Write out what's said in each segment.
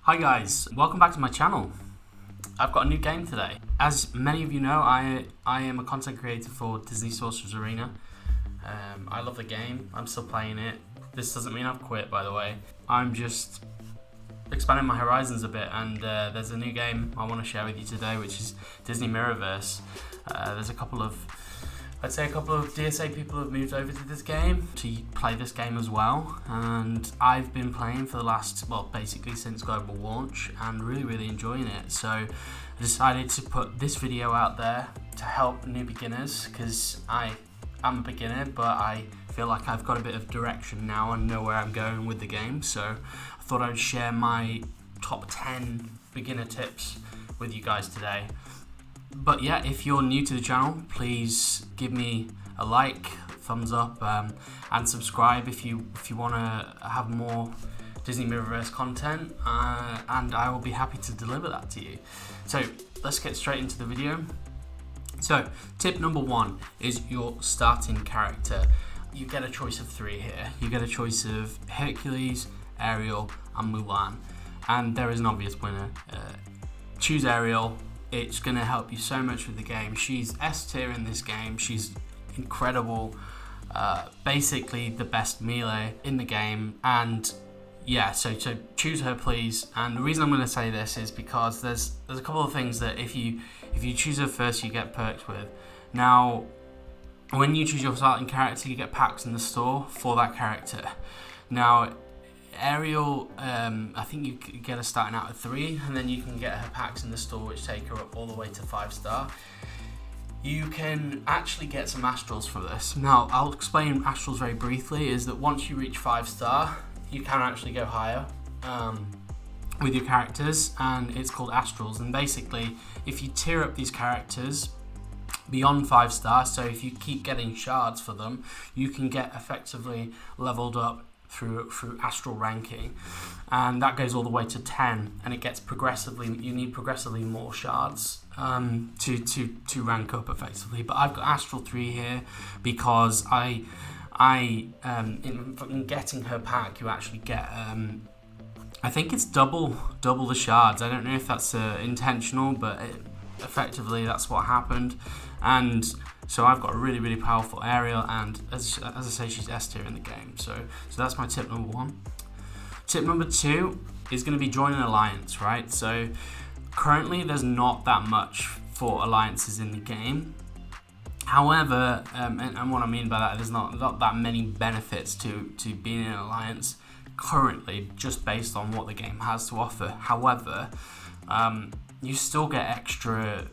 Hi guys, welcome back to my channel. I've got a new game today. As many of you know, I am a content creator for Disney Sorcerer's Arena. I love the game, I'm still playing it. This doesn't mean I've quit, by the way. I'm just expanding my horizons a bit, and there's a new game I want to share with you today, which is Disneymirrorverse. There's a couple of DSA people have moved over to this game to play this game as well, and I've been playing for the last, basically since global launch, and really enjoying it. So I decided to put this video out there to help new beginners, because I'm a beginner, but I feel like I've got a bit of direction now and know where I'm going with the game. So I thought I'd share my top 10 beginner tips with you guys today. But yeah, if you're new to the channel, please give me a like, thumbs up, and subscribe if you want to have more Disneymirrorverse content, and I will be happy to deliver that to you. So let's get straight into the video. So tip number 1 is your starting character. You get a choice of 3 here. You get a choice of Hercules, Ariel, and Mulan, and there is an obvious winner. Choose Ariel. It's going to help you so much with the game. She's S tier in this game. She's incredible. Basically the best melee in the game. And yeah, so choose her, please. And the reason I'm going to say this is because there's a couple of things that if you choose her first, you get perks with. Now, when you choose your starting character, you get packs in the store for that character. Now, Ariel, I think you get her starting out at 3, and then you can get her packs in the store which take her up all the way to 5-star. You can actually get some astrals for this. Now, I'll explain astrals very briefly, is that once you reach 5-star, you can actually go higher with your characters, and it's called astrals. And basically, if you tier up these characters beyond 5-star, so if you keep getting shards for them, you can get effectively leveled up through astral ranking, and that goes all the way to 10, and it gets progressively, you need progressively more shards to rank up effectively. But I've got astral 3 here because in getting her pack, you actually get I think it's double the shards. I don't know if that's intentional, but effectively that's what happened. And so I've got a really powerful Ariel, and as I say, she's S tier in the game. So that's my tip number 1. Tip number 2 is going to be join an alliance, right? So currently there's not that much for alliances in the game. However, and what I mean by that, there's not that many benefits to being in an alliance currently, just based on what the game has to offer. However, you still get extra.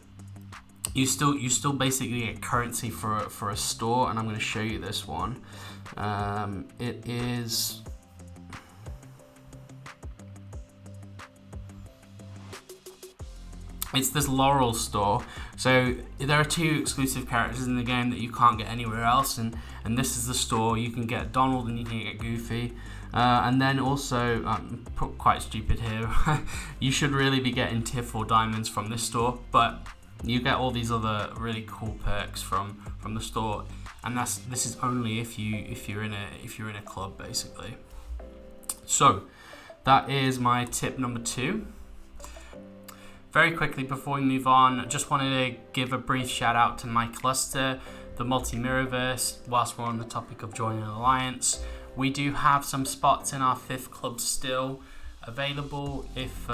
You still basically get currency for a store, and I'm going to show you this one. It's this Laurel store. So there are 2 exclusive characters in the game that you can't get anywhere else, and this is the store. You can get Donald and you can get Goofy. And then also, I'm quite stupid here, you should really be getting tier 4 diamonds from this store, but you get all these other really cool perks from the store, and this is only if you're in a club, basically. So that is my tip number 2. Very quickly before we move on, I just wanted to give a brief shout out to my cluster, the Multi-Mirrorverse. Whilst we're on the topic of joining an alliance, we do have some spots in our 5th club still available if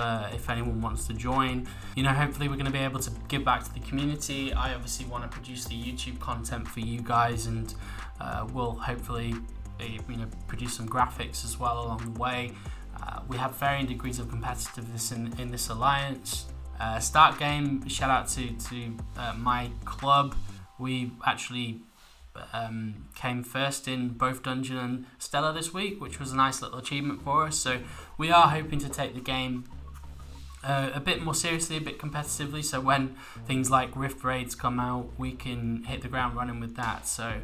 anyone wants to join. Hopefully we're going to be able to give back to the community. I obviously want to produce the YouTube content for you guys, and we'll hopefully produce some graphics as well along the way. We have varying degrees of competitiveness in this alliance. Start game, shout out to my club. We actually came first in both Dungeon and Stella this week, which was a nice little achievement for us. So we are hoping to take the game a bit more seriously, a bit competitively, so when things like Rift Raids come out, we can hit the ground running with that. So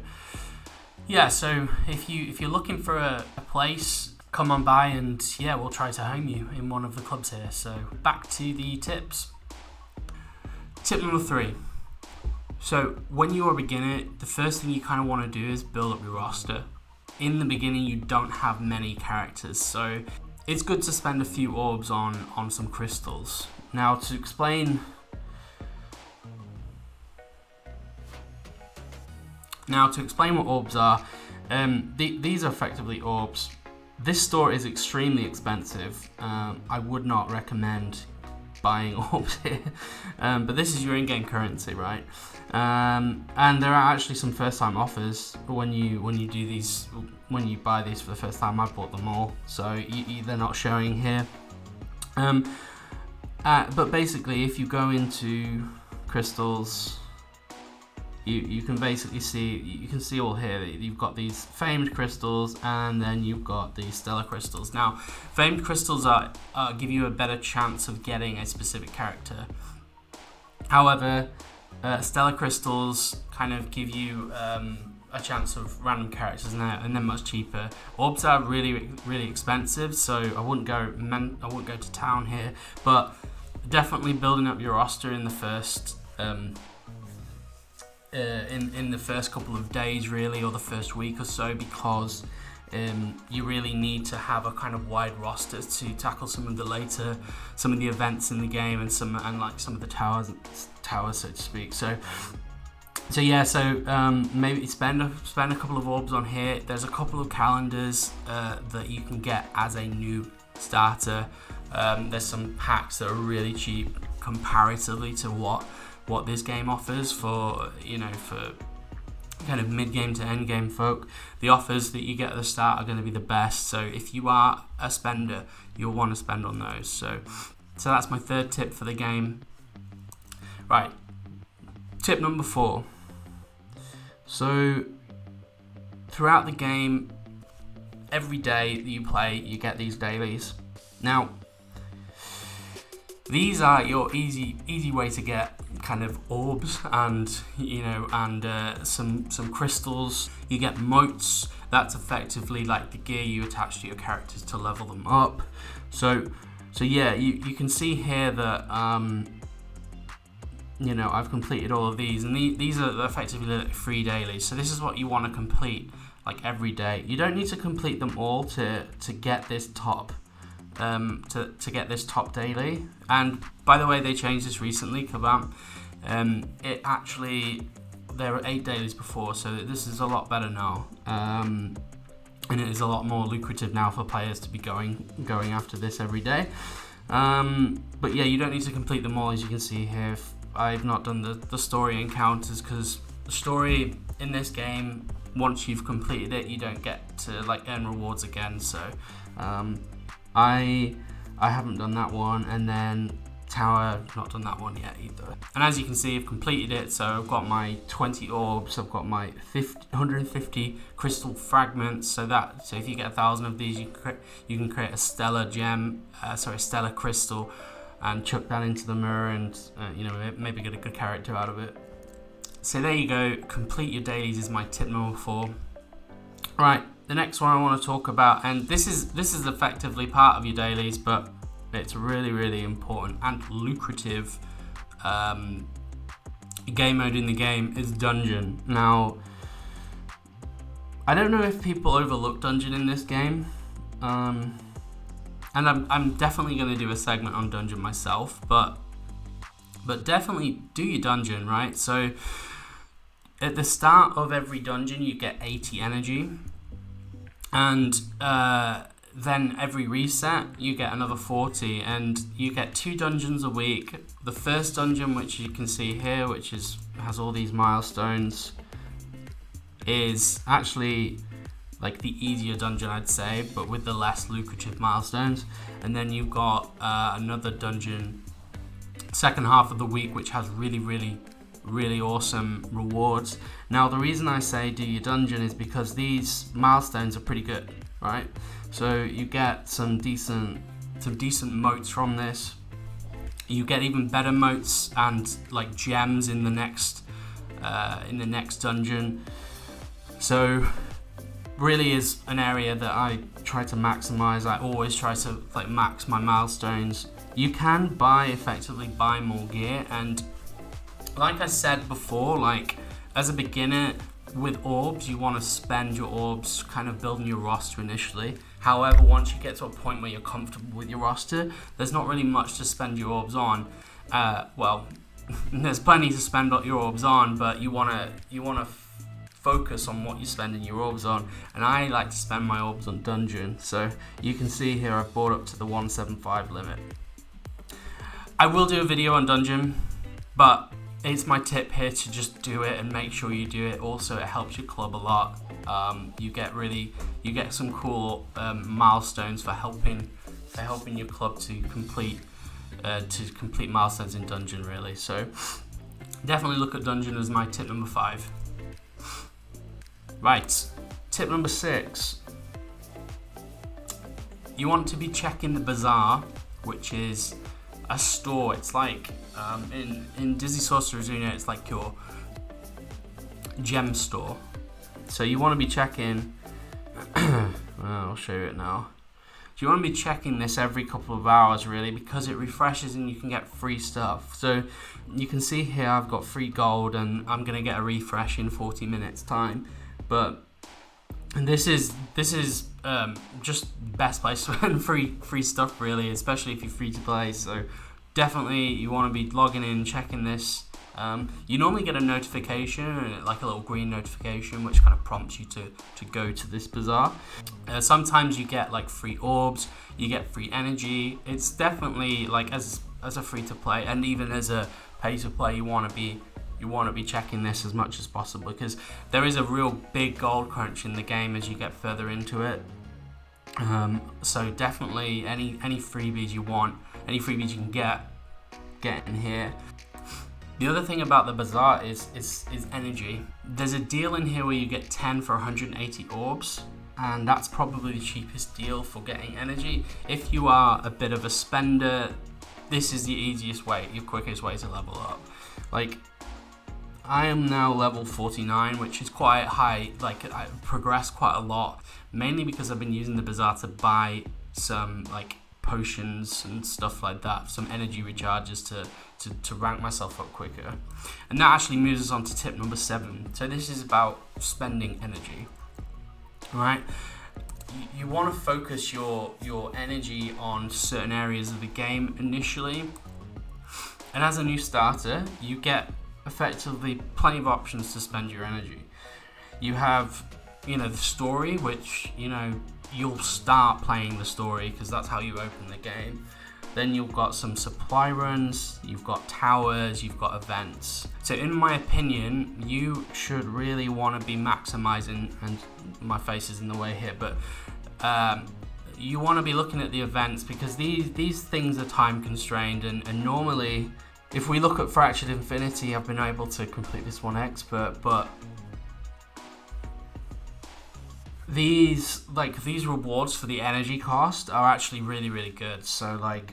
yeah, so if you're looking for a place, come on by, and yeah, we'll try to home you in one of the clubs here. So back to the tips. Tip number 3. So when you're a beginner, the first thing you kind of want to do is build up your roster. In the beginning, you don't have many characters, so it's good to spend a few orbs on some crystals. Now to explain what orbs are, these are effectively orbs. This store is extremely expensive. I would not recommend buying orbs here, but this is your in-game currency, right? And there are actually some first-time offers when you do these, when you buy these for the first time. I bought them all, so they're not showing here. But basically, if you go into crystals, you can basically see all here that you've got these famed crystals, and then you've got these stellar crystals. Now, famed crystals give you a better chance of getting a specific character. However, stellar crystals kind of give you a chance of random characters, and they're much cheaper. Orbs are really, really expensive, so I wouldn't go to town here, but definitely building up your roster in the first in the first couple of days, really, or the first week or so, because you really need to have a kind of wide roster to tackle some of the events in the game, and some of the towers, so to speak. So maybe spend a couple of orbs on here. There's a couple of calendars that you can get as a new starter. There's some packs that are really cheap comparatively to what this game offers for kind of mid-game to end-game folk. The offers that you get at the start are going to be the best, so if you are a spender, you'll want to spend on those. So that's my third tip for the game. Right, tip number 4. So throughout the game, every day that you play, you get these dailies. Now, these are your easy way to get kind of orbs and some crystals. You get motes. That's effectively like the gear you attach to your characters to level them up. So yeah, you can see here that I've completed all of these, and these are effectively like free dailies. So this is what you want to complete like every day. You don't need to complete them all to get this top. To get this top daily. And by the way, they changed this recently, Kabam. There were 8 dailies before, so this is a lot better now, and it is a lot more lucrative now for players to be going after this every day. But yeah, you don't need to complete them all, as you can see here. I've not done the story encounters, because the story in this game, once you've completed it, you don't get to like earn rewards again. So I haven't done that one, and then Tower, I've not done that one yet either. And as you can see, I've completed it, so I've got my 20 orbs, I've got my 150 crystal fragments, so if you get 1,000 of these, you can create a stellar stellar crystal, and chuck that into the mirror, and maybe get a good character out of it. So there you go, complete your dailies is my tip number 4. Right. The next one I want to talk about, and this is effectively part of your dailies, but it's really, really important and lucrative game mode in the game, is dungeon. Now, I don't know if people overlook dungeon in this game, and I'm definitely going to do a segment on dungeon myself, but definitely do your dungeon, right? So at the start of every dungeon, you get 80 energy. And then every reset, you get another 40, and you get 2 dungeons a week. The first dungeon, which you can see here, which has all these milestones, is actually like the easier dungeon, I'd say, but with the less lucrative milestones. And then you've got another dungeon, second half of the week, which has really, really, really awesome rewards. Now, the reason I say do your dungeon is because these milestones are pretty good, right? So you get some decent motes from this. You get even better motes and like gems in the next dungeon. So really is an area that I try to maximize. I always try to like max my milestones. You can effectively buy more gear, and like I said before, like as a beginner, with orbs, you want to spend your orbs kind of building your roster initially. However, once you get to a point where you're comfortable with your roster, there's not really much to spend your orbs on. Well, there's plenty to spend your orbs on, but you wanna focus on what you're spending your orbs on. And I like to spend my orbs on dungeon. So you can see here I've brought up to the 175 limit. I will do a video on dungeon, but it's my tip here to just do it and make sure you do it. Also, it helps your club a lot. You get some cool milestones for helping your club to complete milestones in dungeon, really. So definitely look at dungeon as my tip number 5. Right, tip number 6. You want to be checking the Bazaar, which is a store. It's like in Disney Sorcerer's Arena, it's like your gem store. So you want to be checking. I'll show you it now. So you want to be checking this every couple of hours, really, because it refreshes and you can get free stuff. So you can see here I've got free gold, and I'm gonna get a refresh in 40 minutes time. But this is just best place to spend free stuff, really, especially if you're free to play. So definitely you want to be logging in, checking this. You normally get a notification, like a little green notification, which kind of prompts you to go to this Bazaar. Sometimes you get like free orbs, you get free energy. It's definitely like as a free to play, and even as a pay to play, you want to be checking this as much as possible, because there is a real big gold crunch in the game as you get further into it. So definitely any freebies you want, any freebies you can get in here. The other thing about the Bazaar is energy. There's a deal in here where you get 10 for 180 orbs, and that's probably the cheapest deal for getting energy. If you are a bit of a spender, this is the easiest way, your quickest way to level up. Like, I am now level 49, which is quite high. Like, I've progressed quite a lot, mainly because I've been using the Bazaar to buy some like potions and stuff like that, some energy recharges to rank myself up quicker. And that actually moves us on to tip number 7. So this is about spending energy. Right? You want to focus your energy on certain areas of the game initially. And as a new starter, you get effectively plenty of options to spend your energy. You have, the story, which, you'll start playing the story because that's how you open the game. Then you've got some supply runs, you've got towers, you've got events. So in my opinion, you should really want to be maximizing, and my face is in the way here, but you want to be looking at the events, because these things are time constrained, and normally, if we look at Fractured Infinity, I've been able to complete this one expert, but these rewards for the energy cost are actually really, really good. So like,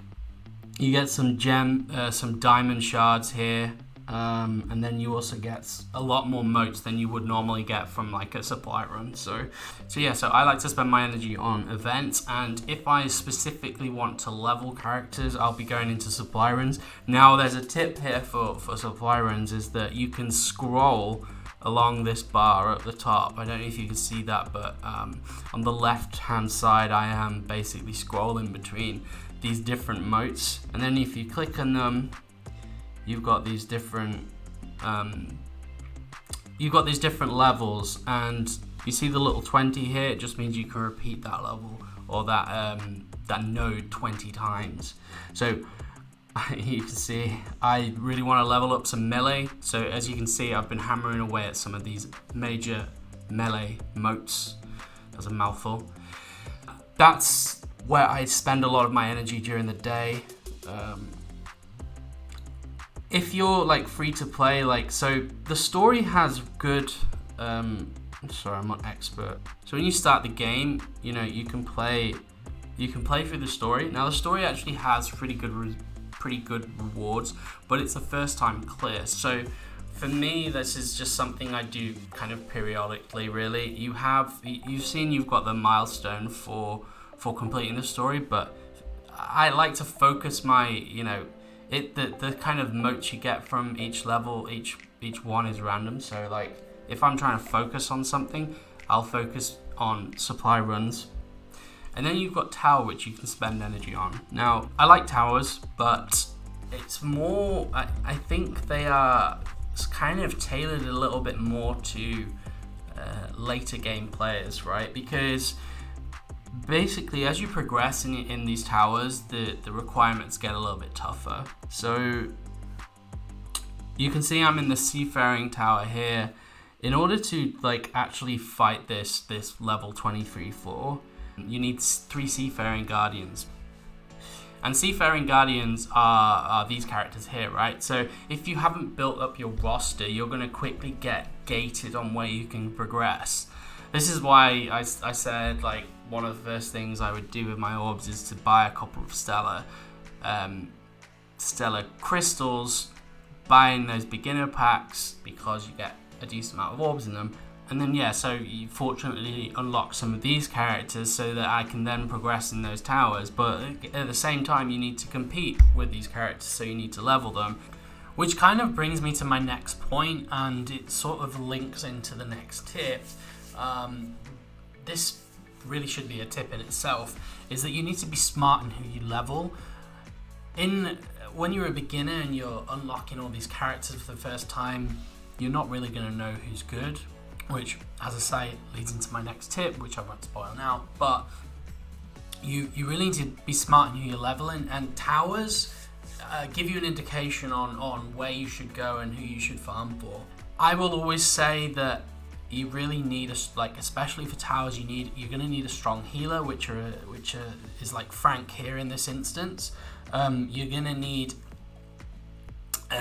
you get some diamond shards here, and then you also get a lot more motes than you would normally get from like a supply run. So I like to spend my energy on events, and if I specifically want to level characters, I'll be going into supply runs. Now there's a tip here for supply runs, is that you can scroll along this bar at the top. I don't know if you can see that, but on the left hand side I am basically scrolling between these different motes, and then if you click on them, you've got these different levels, and you see the little 20 here. It just means you can repeat that level or that node 20 times. So you can see I really want to level up some melee. So as you can see, I've been hammering away at some of these major melee motes. That's a mouthful. That's where I spend a lot of my energy during the day. If you're like free to play, so the story has good, sorry, I'm not expert. So when you start the game, you can play through the story. Now the story actually has pretty good rewards, but it's a first time clear. So for me, this is just something I do kind of periodically, really. You've seen you've got the milestone for completing the story, but I like to focus my, the kind of motes you get from each level, each one is random. So like if I'm trying to focus on something, I'll focus on supply runs. And then you've got tower, which you can spend energy on. Now, I like towers, but it's more, I think they are kind of tailored a little bit more to later game players, right? Because basically, as you progress in these towers, the requirements get a little bit tougher. So you can see I'm in the Seafaring Tower here. In order to like actually fight this level 23-4, you need 3 Seafaring Guardians. And Seafaring Guardians are these characters here, right? So if you haven't built up your roster, you're going to quickly get gated on where you can progress. This is why I said, like, one of the first things I would do with my orbs is to buy a couple of stellar crystals, buying those beginner packs because you get a decent amount of orbs in them. And then, yeah, so you fortunately unlock some of these characters so that I can then progress in those towers. But at the same time, you need to compete with these characters, so you need to level them. Which kind of brings me to my next point, and it sort of links into the next tip. This really should be a tip in itself, is that you need to be smart in who you level. When you're a beginner and you're unlocking all these characters for the first time, you're not really going to know who's good. Which, as I say, leads into my next tip, which I won't spoil now. But you really need to be smart in who you're leveling, and towers give you an indication on where you should go and who you should farm for. I will always say that you really need especially for towers, you're going to need a strong healer, which is like Frank here in this instance. You're going to need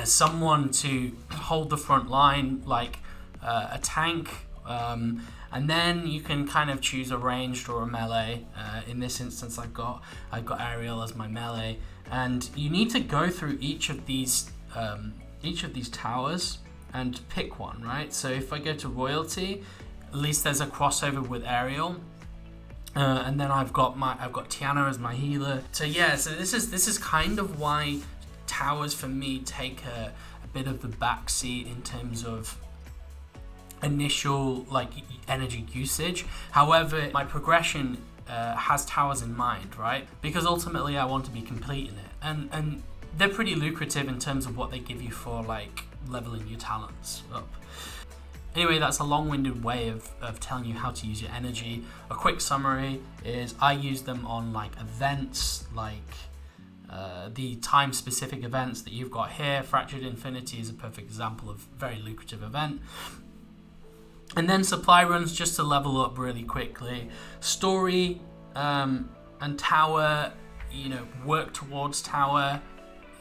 someone to hold the front line, like a tank, and then you can kind of choose a ranged or a melee. In this instance, I've got Ariel as my melee, and you need to go through each of these towers and pick one, right? So if I go to royalty, at least there's a crossover with Ariel, and then I've got Tiana as my healer. So yeah, so this is kind of why towers for me take a bit of the backseat in terms of initial like energy usage. However, my progression has towers in mind, right? Because ultimately I want to be completing it, and they're pretty lucrative in terms of what they give you for like leveling your talents up. Anyway, that's a long-winded way of telling you how to use your energy. A quick summary is I use them on like events, like the time-specific events that you've got here. Fractured Infinity is a perfect example of a very lucrative event. And then supply runs just to level up really quickly. Story and tower, work towards tower.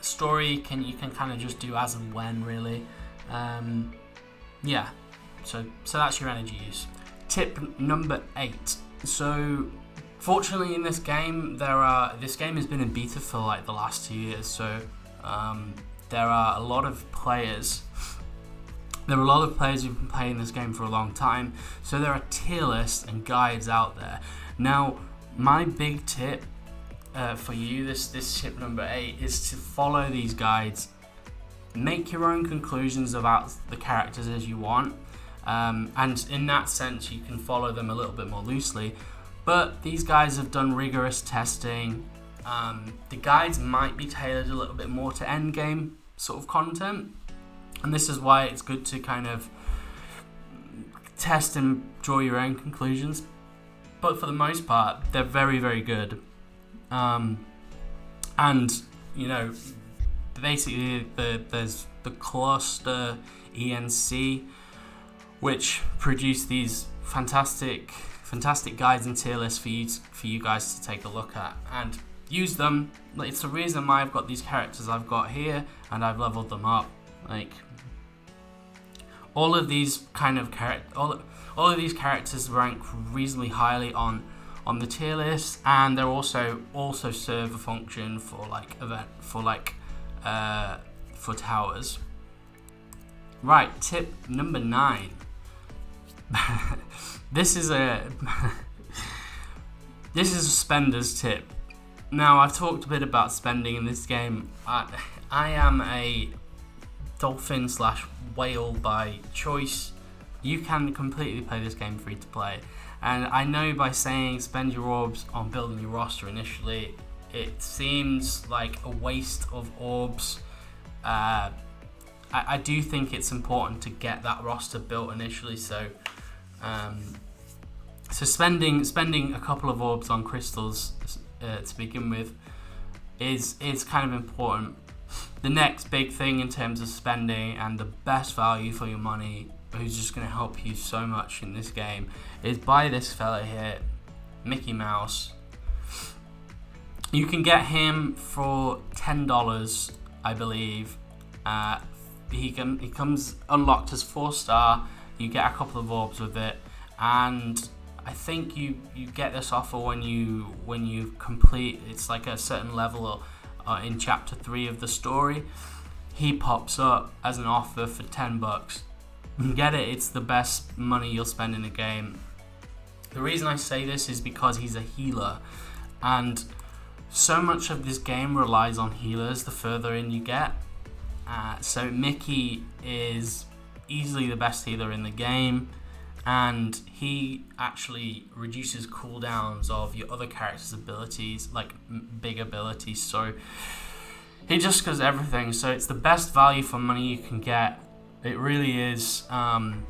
Story you can kind of just do as and when, really. Yeah, so that's your energy use. Tip number 8. So fortunately in this game, this game has been in beta for like the last 2 years. So there are a lot of players. There are a lot of players who've been playing this game for a long time, so there are tier lists and guides out there. Now, my big tip for you, this tip number 8, is to follow these guides. Make your own conclusions about the characters as you want, and in that sense, you can follow them a little bit more loosely. But these guys have done rigorous testing. The guides might be tailored a little bit more to endgame sort of content. And this is why it's good to kind of test and draw your own conclusions. But for the most part, they're very, very good. And, basically there's the cluster ENC, which produce these fantastic guides and tier lists for you guys to take a look at and use them. It's the reason why I've got these characters I've got here, and I've leveled them up. Like, all of these characters rank reasonably highly on the tier list, and they're also serve a function for for towers. Right, tip number 9. This is a spender's tip. Now, I've talked a bit about spending in this game. I am a dolphin/whale by choice. you can completely play this game free to play. And I know by saying spend your orbs on building your roster initially, it seems like a waste of orbs. I do think it's important to get that roster built initially, so spending a couple of orbs on crystals to begin with is kind of important. The next big thing in terms of spending and the best value for your money, who's just going to help you so much in this game, is buy this fella here, Mickey Mouse. You can get him for $10, I believe. He comes unlocked as 4-star. You get a couple of orbs with it, and I think you get this offer when you complete. It's like a certain level in chapter 3 of the story. He pops up as an offer for $10. Get it? It's the best money you'll spend in a game. The reason I say this is because he's a healer, and so much of this game relies on healers the further in you get. So Mickey is easily the best healer in the game, and he actually reduces cooldowns of your other characters' abilities, like big abilities. So he just does everything. So it's the best value for money you can get. It really is. And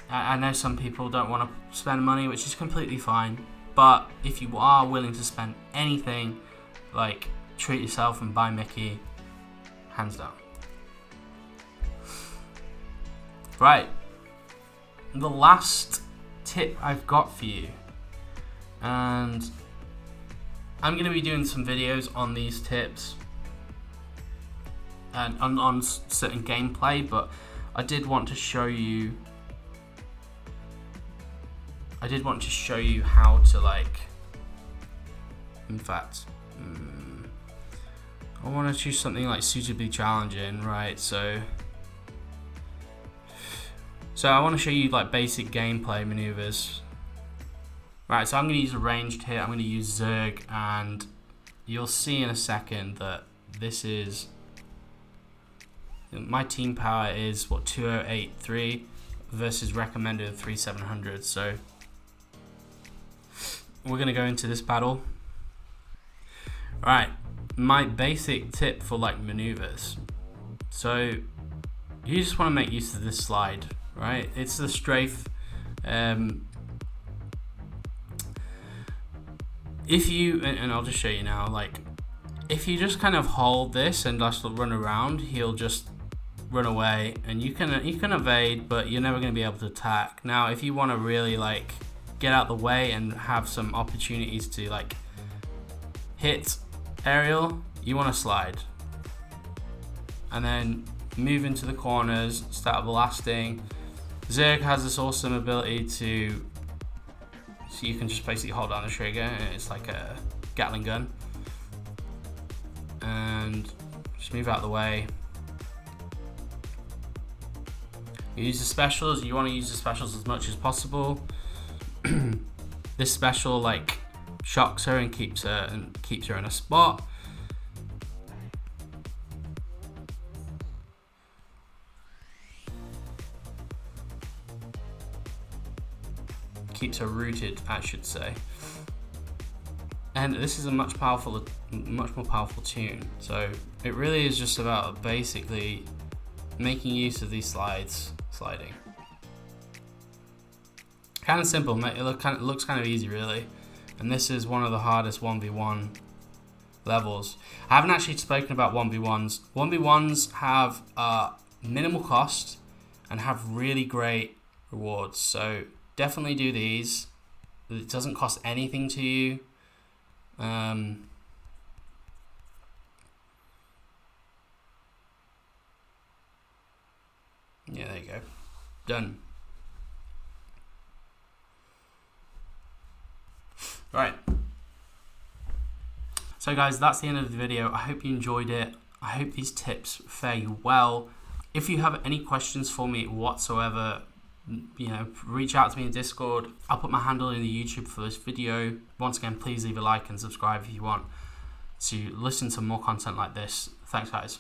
I know some people don't want to spend money, which is completely fine. But if you are willing to spend anything, like, treat yourself and buy Mickey, hands down. Right, the last tip I've got for you, and I'm going to be doing some videos on these tips and on certain gameplay, but I did want to show you how to, like, in fact, I want to choose something like suitably challenging, right? So I want to show you like basic gameplay maneuvers. Right, so I'm going to use a ranged hit. I'm going to use Zerg, and you'll see in a second that this is, my team power is what, 2083 versus recommended 3700. So we're going to go into this battle. Right, my basic tip for like maneuvers. So you just want to make use of this slide. Right, it's the strafe. If you, and I'll just show you now, like, if you just kind of hold this and just run around, he'll just run away, and you can evade, but you're never going to be able to attack. Now, if you want to really like get out the way and have some opportunities to like hit Ariel, you want to slide, and then move into the corners, start blasting. Zerg has this awesome ability to, so you can just basically hold down the trigger and it's like a Gatling gun, and just move out of the way. You use the specials. You want to use the specials as much as possible. This special like shocks her and keeps her in a spot. Keeps her rooted, I should say. And this is a much more powerful tune. So it really is just about basically making use of these sliding. Kind of simple. It looks kind of easy, really. And this is one of the hardest 1v1 levels. I haven't actually spoken about 1v1s. 1v1s have minimal cost and have really great rewards. So definitely do these. It doesn't cost anything to you. Yeah, there you go. Done. Right. So guys, that's the end of the video. I hope you enjoyed it. I hope these tips fare you well. If you have any questions for me whatsoever, you know, reach out to me in Discord. I'll put my handle in the YouTube for this video. Once again, please leave a like and subscribe if you want to listen to more content like this. Thanks, guys.